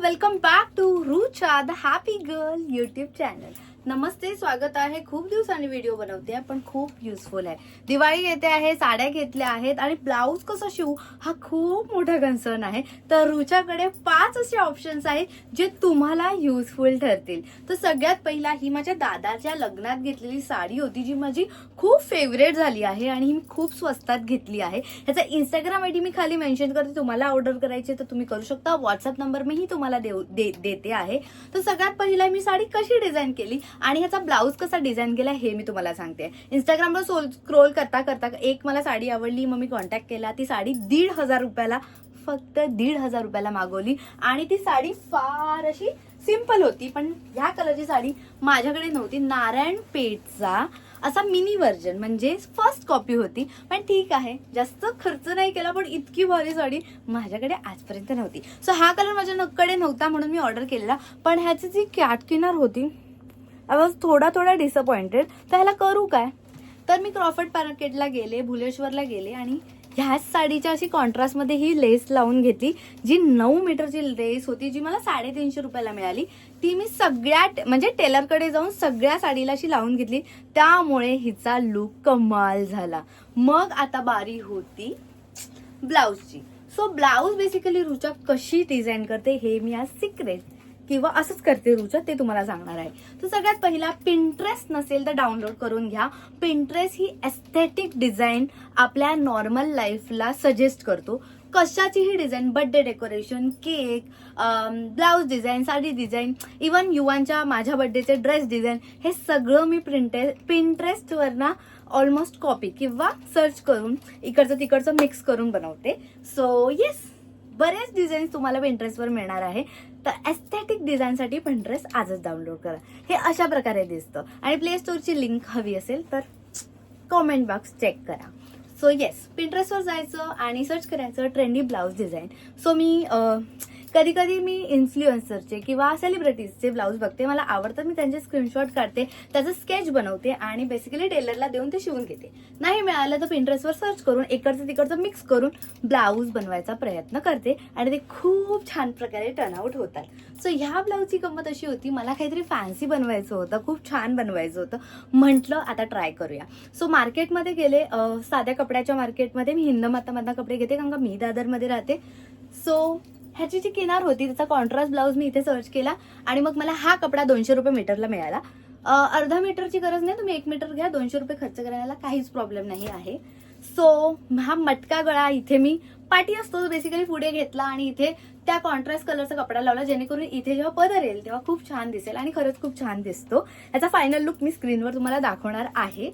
Welcome back to Rucha the happy girl YouTube channel. नमस्ते, स्वागत आहे. खूप दिवसांनी व्हिडिओ बनवते पण खूप युजफुल आहे. दिवाळी येते आहे, साड्या घेतल्या आहेत आणि ब्लाऊज कसं शिवू हा खूप मोठा कन्सर्न आहे. तर रुचाकडे 5 असे ऑप्शन्स आहेत जे तुम्हाला युजफुल ठरतील. तर सगळ्यात पहिला ही माझ्या दादाच्या लग्नात घेतलेली साडी होती जी माझी खूप फेवरेट झाली आहे आणि मी खूप स्वस्तात घेतली आहे. ह्याचा इंस्टाग्राम आयडी मी खाली मेन्शन करते. तुम्हाला ऑर्डर करायची तर तुम्ही करू शकता. व्हॉट्सअप नंबर मीही तुम्हाला देते आहे. तर सगळ्यात पहिला मी साडी कशी डिझाईन केली आणि ह्याचा ब्लाऊज कसा डिझाईन केला हे मी तुम्हाला सांगते. इंस्टाग्रामवर स्क्रोल करता करता एक मला साडी आवडली, मग मी कॉन्टॅक्ट केला. ती साडी 1,500 रुपयाला, फक्त 1,500 रुपयाला मागवली आणि ती साडी फार अशी सिंपल होती. पण ह्या कलरची साडी माझ्याकडे नव्हती. नारायणपेठचा असा मिनी व्हर्जन म्हणजे फर्स्ट कॉपी होती. पण ठीक आहे, जास्त खर्च नाही केला, पण इतकी भारी साडी माझ्याकडे आजपर्यंत नव्हती. सो हा कलर माझ्याकडे नव्हता म्हणून मी ऑर्डर केलेला. पण ह्याची जी कॅटकिनर होती आय वॉज थोडा डिसअपॉइंटेड. तर ह्याला करू काय, तर मी क्रॉफर्ड मार्केटला गेले, भुलेश्वरला गेले आणि ह्याच साडीच्या अशी कॉन्ट्रास्टमध्ये ही लेस लावून घेतली. जी 9 मीटरची लेस होती, जी मला 350 रुपयाला मिळाली. ती मी सगळ्या म्हणजे टेलरकडे जाऊन सगळ्या साडीला अशी लावून घेतली. त्यामुळे हिचा लुक कमाल झाला. मग आता बारी होती ब्लाऊजची. सो ब्लाऊज बेसिकली रुचा कशी डिझाईन करते हे मी आज सिक्रेट किंवा असंच करते रुचा ते तुम्हाला सांगणार आहे. तर सगळ्यात पहिला, पिंट्रेस्ट नसेल तर डाउनलोड करून घ्या. पिंट्रेस्ट ही एस्थेटिक डिझाईन आपल्या नॉर्मल लाईफला सजेस्ट करतो. कशाचीही design, birthday decoration, cake, blouse design, sari design, even युवांच्या माझ्या बर्थडेचे ड्रेस डिझाईन, हे सगळं मी पिंट्रेस्टवरना ऑलमोस्ट कॉपी किंवा सर्च करून इकडचं तिकडचं मिक्स करून बनवते. सो येस, बरेच डिझाईन्स तुम्हाला पिंट्रेस्टवर मिळणार आहे. तर एस्थेटिक डिझाईनसाठी पिंट्रेस्ट आजच डाउनलोड करा. हे अशा प्रकारे दिसतं आणि प्ले स्टोअरची लिंक हवी असेल तर कॉमेंट बॉक्स चेक करा. सो येस, पिंट्रेस्टवर जायचं आणि सर्च करायचं ट्रेंडी ब्लाऊज डिझाईन. सो मी कधी कधी मी इन्फ्लुएन्सरचे किंवा सेलिब्रिटीजचे ब्लाऊज बघते, मला आवडतं, मी त्यांचे स्क्रीनशॉट काढते, त्याचं स्केच बनवते आणि बेसिकली टेलरला देऊन ते शिवून घेते. नाही मिळालं तर पिंट्रेस्टवर सर्च करून इकडचं तिकडचं मिक्स करून ब्लाऊज बनवायचा प्रयत्न करते आणि ते खूप छान प्रकारे टर्नआउट होतात. सो ह्या ब्लाऊजची गंमत अशी होती, मला काहीतरी फॅन्सी बनवायचं होतं, खूप छान बनवायचं होतं. म्हटलं आता ट्राय करूया. सो मार्केटमध्ये गेले, साध्या कपड्याच्या मार्केटमध्ये. मी हिंदमातामधनं कपडे घेते कारण का मी दादरमध्ये राहते. सो ह्याची जी किनार होती त्याचा कॉन्ट्रास्ट ब्लाऊज मी इथे सर्च केला आणि मग मला हा कपडा 200 रुपये मीटरला मिळाला. अर्धा मीटरची गरज नाही, तुम्ही 1 मीटर घ्या. 200 रुपये खर्च करायला काहीच प्रॉब्लेम नाही आहे. सो हा मटका गळा इथे मी पाटी असतो बेसिकली पुढे घेतला आणि इथे त्या कॉन्ट्रास्ट कलरचा कपडा लावला, जेणेकरून इथे जेव्हा पदर येईल तेव्हा खूप छान दिसेल आणि खरंच खूप छान दिसतो. याचा फायनल लुक मी स्क्रीनवर तुम्हाला दाखवणार आहे.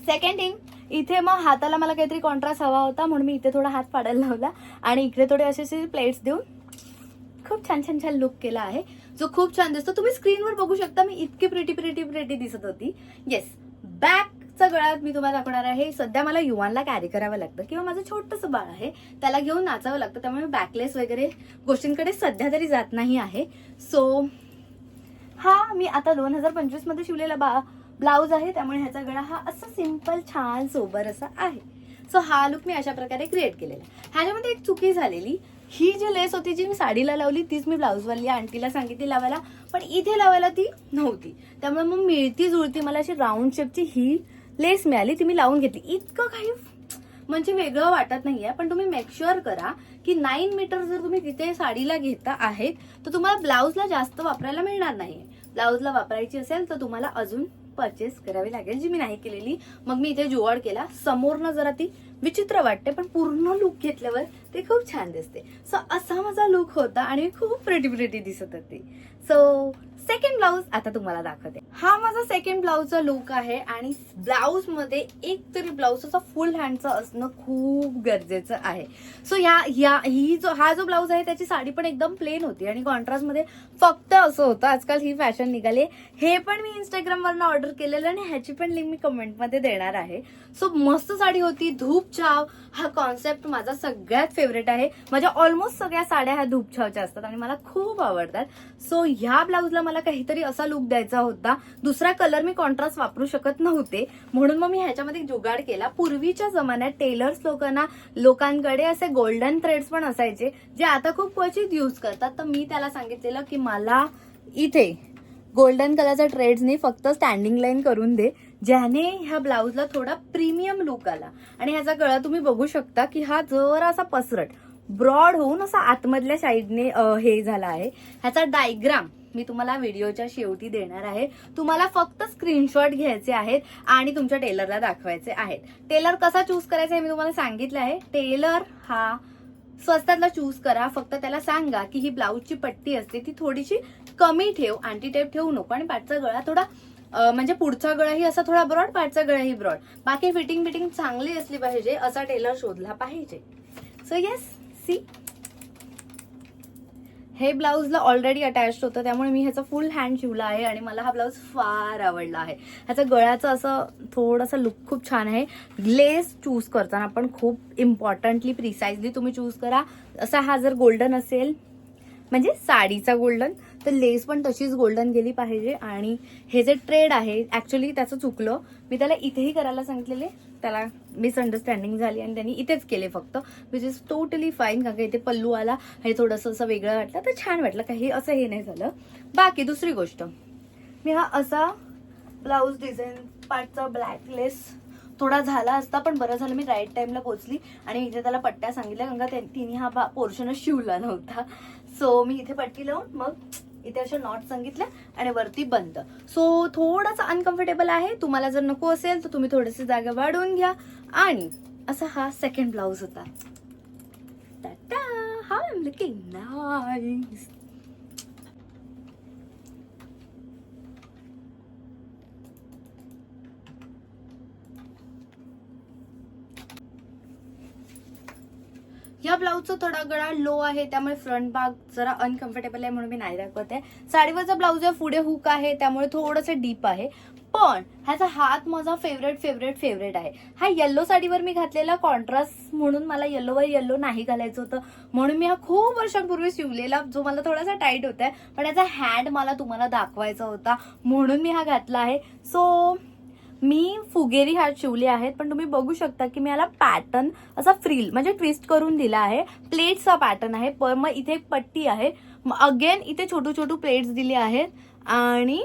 सेकंड थिंग, इथे मग हाताला मला काहीतरी कॉन्ट्रास्ट हवा होता म्हणून मी इथे थोडा हात पाडायला लावला आणि इकडे थोडे असे प्लेट्स देऊन खूप छान लुक केला आहे, जो खूप छान दिसतो. तुम्ही स्क्रीनवर बघू शकता मी इतकी प्रिटी दिसत होती. येस, बॅकचा गळा मी तुम्हाला दाखवणार आहे. सध्या मला युवांना कॅरी करावं लागतं किंवा माझं छोटंसं बाळ आहे त्याला घेऊन नाचावं लागतं, त्यामुळे बॅकलेस वगैरे गोष्टींकडे सध्या तरी जात नाही आहे. सो हा मी आता 2025 मध्ये शिवलेला ब्लाऊज आहे, त्यामुळे ह्याचा गळा हा असा सिंपल छान सोबर असा आहे. सो हा लुक मी अशा प्रकारे क्रिएट केलेला. ह्याच्यामध्ये एक चुकी झालेली, ही जी लेस होती जी मी साडीला लावली तीच मी ब्लाऊजवाली आंटीला सांगितली लावायला, पण इथे लावायला ती नव्हती. त्यामुळे मग मिळती जुळती मला अशी राऊंड शेपची ही लेस मिळाली, ती मी लावून घेतली. इतकं काही म्हणजे वेगळं वाटत नाहीये, पण तुम्ही मेक शुअर करा की 9 मीटर जर तुम्ही तिथे साडीला घेता आहेत तर तुम्हाला ब्लाऊजला जास्त वापरायला मिळणार नाही. ब्लाऊजला वापरायची असेल तर तुम्हाला अजून परचेस करावी लागेल, जी मी नाही केलेली. मग मी इथे जुवाड केला. समोरनं जरा ती विचित्र वाटते पण पूर्ण लुक घेतल्यावर ते खूप छान दिसते. सो असा माझा लुक होता आणि खूप प्रिटी दिसत होती. सो सेकंड ब्लाऊज आता तुम्हाला दाखवते. हा माझा सेकंड ब्लाऊजचा लुक आहे आणि ब्लाऊज मध्ये एक तरी ब्लाऊजचा फुल हँडचा असणं खूप गरजेचं आहे. सो हा जो ब्लाऊज आहे त्याची साडी पण एकदम प्लेन होती आणि कॉन्ट्रास्ट मध्ये फक्त असं होतं. आजकाल ही फॅशन निघाली. हे पण मी इंस्टाग्रामवरनं ऑर्डर केलेलं आणि ह्याची पण लिंक मी कमेंटमध्ये देणार आहे. सो मस्त साडी होती. धूप छाव हा कॉन्सेप्ट माझा सगळ्यात फेवरेट आहे. माझ्या ऑलमोस्ट सगळ्या साड्या ह्या धूप छावच्या असतात आणि मला खूप आवडतात. सो ह्या ब्लाऊजला मला मला काहीतरी असा लुक द्यायचा होता, दुसरा कलर मी कॉन्ट्रास्ट वापरू शकत नव्हते, म्हणून मग मी ह्याच्यामध्ये जुगाड केला. पूर्वीच्या जमान्यात टेलर्स लोकांकडे असे गोल्डन थ्रेड्स पण असायचे जे आता खूप क्वचित यूज करतात. तर मी त्याला सांगितलेलं की मला इथे गोल्डन कलरचा थ्रेड्सनी फक्त स्टँडिंग लाईन करून दे, ज्याने ह्या ब्लाउजला थोडा प्रीमियम लुक आला. आणि ह्याचा गळा तुम्ही बघू शकता की हा जरा असा पसरट ब्रॉड होऊन असा आतमधल्या साईडने हे झाला आहे. ह्याचा डायग्राम मी तुम्हाला व्हिडिओच्या शेवटी देणार आहे. तुम्हाला फक्त स्क्रीनशॉट घ्यायचे आहेत आणि तुमच्या टेलरला दाखवायचे आहेत. टेलर कसा चूज करायचा हे मी तुम्हाला सांगितलं आहे. टेलर हा स्वस्तातला चूज करा. फक्त त्याला सांगा की ही ब्लाऊजची पट्टी असते ती थोडीशी कमी ठेव, अँटी टेप ठेवू नको, आणि पाठचा गळा थोडा म्हणजे पुढचा गळाही असा थोडा ब्रॉड, पाठचा गळाही ब्रॉड, बाकी फिटिंग चांगली असली पाहिजे असा टेलर शोधला पाहिजे. सो येस, सी हे ब्लाऊजला ऑलरेडी अटॅच होतं, त्यामुळे मी ह्याचा फुल हँड शिवला आहे आणि मला हा ब्लाऊज फार आवडला आहे. ह्याचा गळ्याचं असं थोडासा लुक खूप छान आहे. लेस चूज करताना पण खूप इम्पॉर्टंटली प्रिसाइजली तुम्ही चूज करा. असा हा जर गोल्डन असेल म्हणजे साडीचा गोल्डन, तर लेस पण तशीच गोल्डन गेली पाहिजे. आणि हे जे ट्रेड आहे ऍक्च्युली त्याचं चुकलं, मी त्याला इथेही करायला सांगितलेले, त्याला मिसअंडरस्टँडिंग झाली आणि त्यांनी इथेच केले फक्त, विच इज टोटली फाईन. कारण का इथे पल्लू आला, हे थोडंसं असं वेगळं वाटलं तर छान वाटलं, काही असं हे नाही झालं. बाकी दुसरी गोष्ट, मी हा असा ब्लाऊज डिझाईन पार्टचा ब्लॅक लेस थोडा झाला असता, पण बरं झालं मी राईट टाइमला पोहोचली आणि इथे त्याला पट्ट्या सांगितल्या, कारण का तिने हा पोर्शनच शिवला नव्हता. सो मी इथे पट्टी लावून मग इथे अशा नॉट सांगितल्या आणि वरती बंद. सो थोडासा अनकम्फर्टेबल आहे. तुम्हाला जर नको असेल तर तुम्ही थोडीशी जागा वाढवून घ्या. आणि असा हा सेकंड ब्लाऊज होता. How I am looking nice. या ब्लाऊजचा थोडा गळा लो आहे, त्यामुळे फ्रंट भाग जरा अनकम्फर्टेबल आहे, म्हणून मी नाही दाखवत आहे. साडीवरचा ब्लाऊज आहे, पुढे हुक आहे, त्यामुळे थोडंसं डीप आहे. पण ह्याचा हात माझा फेवरेट आहे. हा येल्लो साडीवर मी घातलेला कॉन्ट्रास्ट म्हणून मला येल्लोवर येल्लो नाही घालायचं होतं, म्हणून मी हा खूप वर्षांपूर्वी शिवलेला, जो मला थोडासा टाईट होता, पण याचा हँड मला तुम्हाला दाखवायचा होता म्हणून मी हा घातला आहे. सो मी फुगेरी हात शिवले आहेत, पण तुम्ही बघू शकता की मी याला पॅटर्न असा फ्रिल म्हणजे ट्विस्ट करून दिला आहे. प्लेट्सचा पॅटर्न आहे, पण मग इथे एक पट्टी आहे, अगेन इथे छोटू प्लेट्स दिले आहेत आणि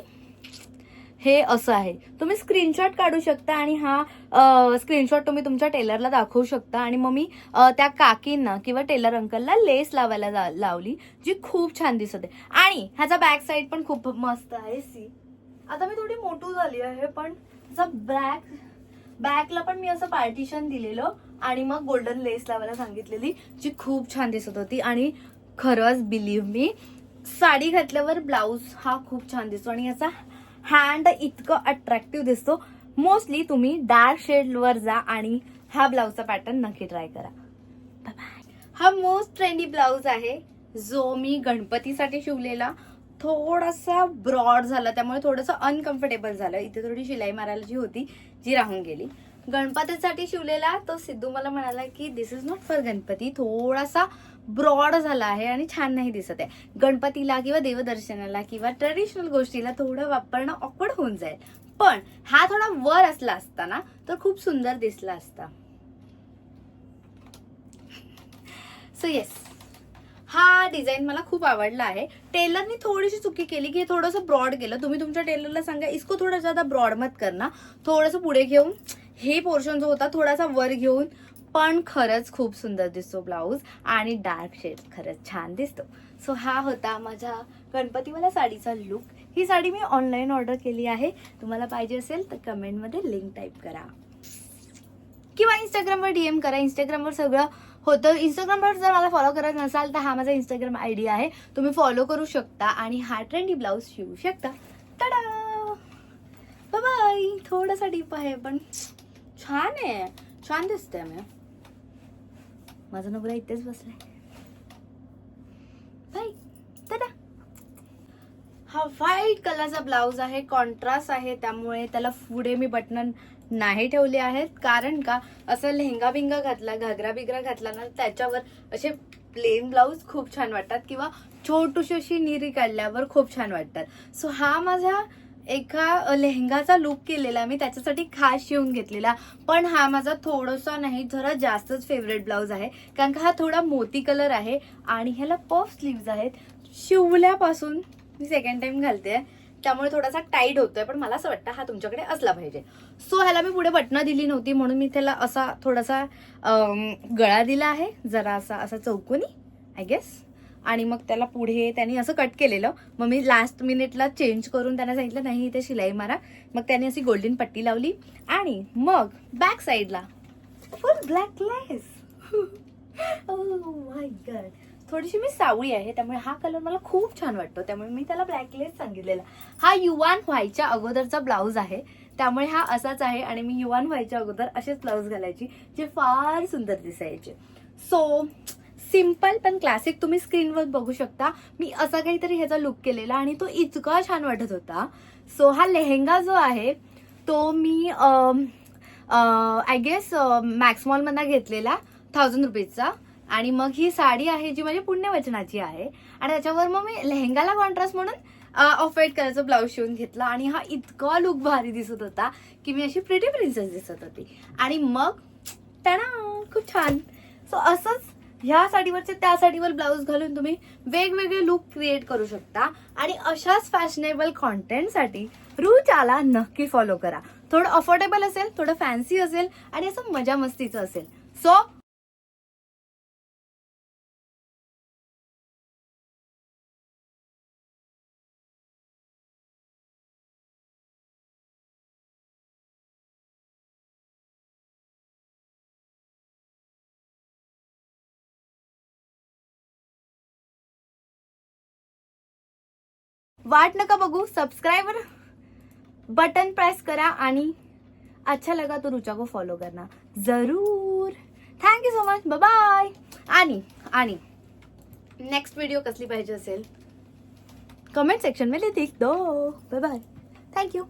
हे असं आहे. तुम्ही स्क्रीनशॉट काढू शकता आणि हा स्क्रीनशॉट तुम्ही तुमच्या टेलरला दाखवू शकता. आणि मग मी त्या काकींना किंवा टेलर अंकलला लेस लावायला लावली, जी खूप छान दिसत आहे. आणि ह्याचा बॅक साईड पण खूप मस्त आहे. सी आता मी थोडी मोठू झाली आहे, पण बॅकला पण मी असं पार्टिशन दिलेलं आणि मग गोल्डन लेस लावायला सांगितलेली, जी खूप छान दिसत होती. आणि खरंच बिलीव्ह मी, साडी घातल्यावर ब्लाऊज हा खूप छान दिसतो आणि याचा हँड इतकं अट्रॅक्टिव्ह दिसतो. मोस्टली तुम्ही डार्क शेडवर जा आणि हा ब्लाऊजचा पॅटर्न नक्की ट्राय करा. हा मोस्ट ट्रेंडी ब्लाऊज आहे, जो मी गणपतीसाठी शिवलेला. थोडासा ब्रॉड झाला, त्यामुळे थोडंसं अनकम्फर्टेबल झालं. इथे थोडी शिलाई मारायला जी होती जी राहून गेली. गणपतीसाठी शिवलेला तो सिद्धू मला म्हणाला की दिस इज नॉट फॉर गणपती, थोडासा ब्रॉड झाला आहे आणि छान नाही दिसत आहे. गणपतीला किंवा देवदर्शनाला किंवा ट्रेडिशनल गोष्टीला थोडं वापरणं ऑकवर्ड होऊन जाईल, पण हा थोडा वर असला असता ना तर खूप सुंदर दिसला असता. सो येस, हा डिझाईन मला खूप आवडला आहे. टेलरनी थोडीशी चुकी केली की थोडंसं ब्रॉड गेलं. तुम्ही तुमच्या टेलरला सांगा इसको थोडा ज्यादा ब्रॉड मत करना, थोडंसं पुढे घेऊन हे पोर्शन जो होता थोडासा वर घेऊन. पण खरंच खूप सुंदर दिसतो ब्लाऊज आणि डार्क शेड खरंच छान दिसतो. सो हा होता माझा गणपतीवाला साडीचा लुक. ही साडी मी ऑनलाईन ऑर्डर केली आहे. तुम्हाला पाहिजे असेल तर कमेंटमध्ये लिंक टाईप करा किंवा इंस्टाग्रामवर DM करा. इंस्टाग्रामवर सगळं होतं. इंस्टाग्रामवर जर मला फॉलो करत नसाल तर हा माझा इंस्टाग्राम ID आहे, तुम्ही फॉलो करू शकता आणि हा ट्रेंडी ब्लाऊज शिवू शकता. टाडा, बाय बाय. थोडासा डीप आहे पण छान आहे, छान दिसतंय. मी माझा नवरा इथेच बसलाय. बाय, टाटा. हा व्हाईट कलरचा ब्लाऊज आहे, कॉन्ट्रास्ट आहे, त्यामुळे त्याला पुढे मी बटन नाही ठेवले आहेत. कारण का असं लेहंगा बिंगा घातला, घागरा बिगरा घातला ना त्याच्यावर असे प्लेन ब्लाऊज खूप छान वाटतात किंवा छोटीशी अशी निरी काढल्यावर खूप छान वाटतात. सो हा माझा एका लेहंगाचा लुक केलेला मी, त्याच्यासाठी खास शिवून घेतलेला. पण हा माझा थोडासा नाही जरा जास्तच फेवरेट ब्लाऊज आहे, कारण का हा थोडा मोती कलर आहे आणि ह्याला पफ स्लीव्ज आहेत. शिवल्यापासून मी सेकंड टाइम घालते, त्यामुळे थोडासा टाईट होतोय, पण मला असं वाटतं हा तुमच्याकडे असला पाहिजे. सो ह्याला मी पुढे बटणं दिली नव्हती, म्हणून मी त्याला असा थोडासा गळा दिला आहे, जरा असा चौकोनी आय गेस. आणि मग त्याला पुढे त्यांनी असं कट केलेलं. मग मी लास्ट मिनिटला चेंज करून त्यांना सांगितलं नाही इथे शिलाई मारा. मग त्यांनी अशी गोल्डन पट्टी लावली आणि मग बॅक साईडला फुल black less. Oh my God. थोडीशी मी सावळी आहे, त्यामुळे हा कलर मला खूप छान वाटतो, त्यामुळे मी त्याला ब्लॅक लेस सांगितलेला. हा युवान व्हायच्या अगोदरचा ब्लाऊज आहे, त्यामुळे हा असाच आहे. आणि मी युवान व्हायच्या अगोदर असेच ब्लाऊज घालायची, जे फार सुंदर दिसायचे. सो सिम्पल पण क्लासिक. तुम्ही स्क्रीनवर बघू शकता मी असा काहीतरी ह्याचा लुक केलेला आणि तो इतका छान वाटत होता. सो हा लेहेंगा जो आहे तो मी आय गेस मॅक्स मॉलमधून घेतलेला 1000 रुपीजचा. आणि मग ही साडी आहे जी माझी पुण्यवचनाची आहे, आणि त्याच्यावर मग मी लेहेंगाला कॉन्ट्रास्ट म्हणून ऑफ व्हाईट कलरचा ब्लाऊज शिवून घेतला. आणि हा इतका लुक भारी दिसत होता की मी अशी प्रिटी प्रिन्सेस दिसत होती. आणि मग टाणा खूप छान. सो असंच ह्या साडीवरचे त्या साडीवर ब्लाऊज घालून तुम्ही वेगवेगळे लुक क्रिएट करू शकता. आणि अशाच फॅशनेबल कॉन्टेंटसाठी रुचाला नक्की फॉलो करा. थोडं अफोर्डेबल असेल, थोडं फॅन्सी असेल आणि असं मजा मस्तीचं असेल. सो वाट नका बघू, सबस्क्राइबर बटन प्रेस करा आणि अच्छा लगा तो रुचा को फॉलो करना जरूर. Thank you so much, bye bye. आणि नेक्स्ट व्हिडिओ कसली पाहिजे असेल कमेंट सेक्शन मध्ये लिख दो. Bye bye, thank you.